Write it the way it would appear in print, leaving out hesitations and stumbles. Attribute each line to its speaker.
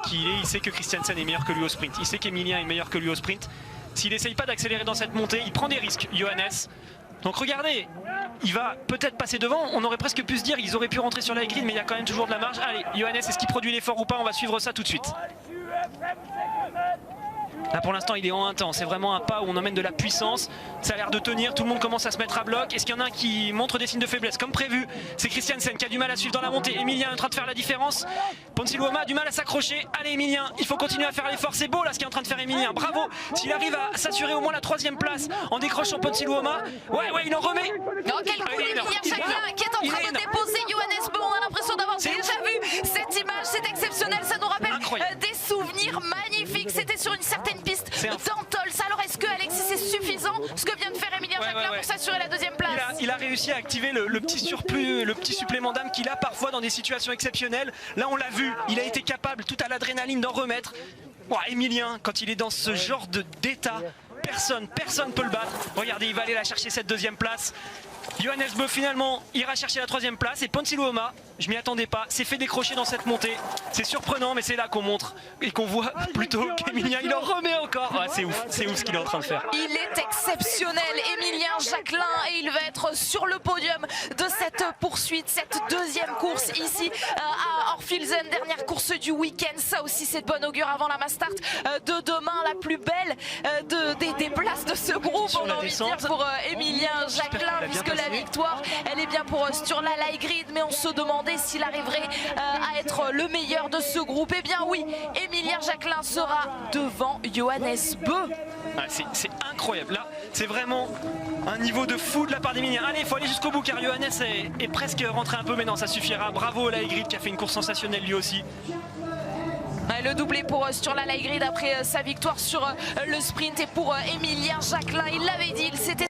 Speaker 1: qui il est, il sait que Christiansen est meilleur que lui au sprint. Il sait qu'Emilien est meilleur que lui au sprint. S'il n'essaye pas d'accélérer dans cette montée, il prend des risques, Johannes. Donc regardez, il va peut-être passer devant. On aurait presque pu se dire qu'ils auraient pu rentrer sur la grille, mais il y a quand même toujours de la marge. Allez, Johannes, est-ce qu'il produit l'effort ou pas? On va suivre ça tout de suite. Là pour l'instant il est en un temps, c'est vraiment un pas où on emmène de la puissance, ça a l'air de tenir, tout le monde commence à se mettre à bloc. Est-ce qu'il y en a un qui montre des signes de faiblesse comme prévu? C'est Christiansen qui a du mal à suivre dans la montée, Emilien est en train de faire la différence, Ponsiluoma a du mal à s'accrocher. Allez Emilien, il faut continuer à faire l'effort, c'est beau là ce qu'il est en train de faire Emilien, bravo. S'il arrive à s'assurer au moins la 3e place en décrochant Ponsiluoma, ouais il en remet.
Speaker 2: Non, quel coup Emilien Jacquelin qui est en train de déposer Johannes Beu, on a l'impression d'avoir déjà vu cette image, c'est exceptionnel, ça nous rappelle des souvenirs magnifiques, c'était sur une certaine piste d'Antols. Alors est-ce que Alexis c'est suffisant ce que vient de faire Emilien Jacquelin pour s'assurer la 2e place?
Speaker 1: Il a réussi à activer le petit surplus, le petit supplément d'âme qu'il a parfois dans des situations exceptionnelles. Là on l'a vu, il a été capable tout à l'adrénaline d'en remettre. Emilien, quand il est dans ce genre d'état, personne peut le battre. Regardez, il va aller la chercher cette 2e place. Johannes Beu finalement ira chercher la 3e place et Ponsiluoma, je m'y attendais pas, s'est fait décrocher dans cette montée. C'est surprenant mais c'est là qu'on montre et qu'on voit plutôt qu'Emilien il en remet encore. C'est ouf ce qu'il est en train de faire.
Speaker 2: Il est exceptionnel Emilien Jacquelin et il va être sur le podium de cette poursuite, cette 2e course ici à Orphilsen, dernière course du week-end. Ça aussi c'est de bon augure avant la mass start de demain, la plus belle des places de ce groupe, on a envie de dire, pour Emilien Jacquelin, puisque la victoire elle est bien pour Sturla Lægreid, mais on se demandait s'il arriverait à être le meilleur de ce groupe. Eh bien oui, Emilien Jacquelin sera devant Johannes Beu.
Speaker 1: C'est incroyable, là c'est vraiment un niveau de fou de la part d'Emilien. Allez, il faut aller jusqu'au bout car Johannes est presque rentré un peu, mais non ça suffira. Bravo Lægreid qui a fait une course sensationnelle lui aussi.
Speaker 2: Le doublé pour Sturla Lægreid après sa victoire sur le sprint, et pour Emilien Jacquelin, il l'avait dit, il s'était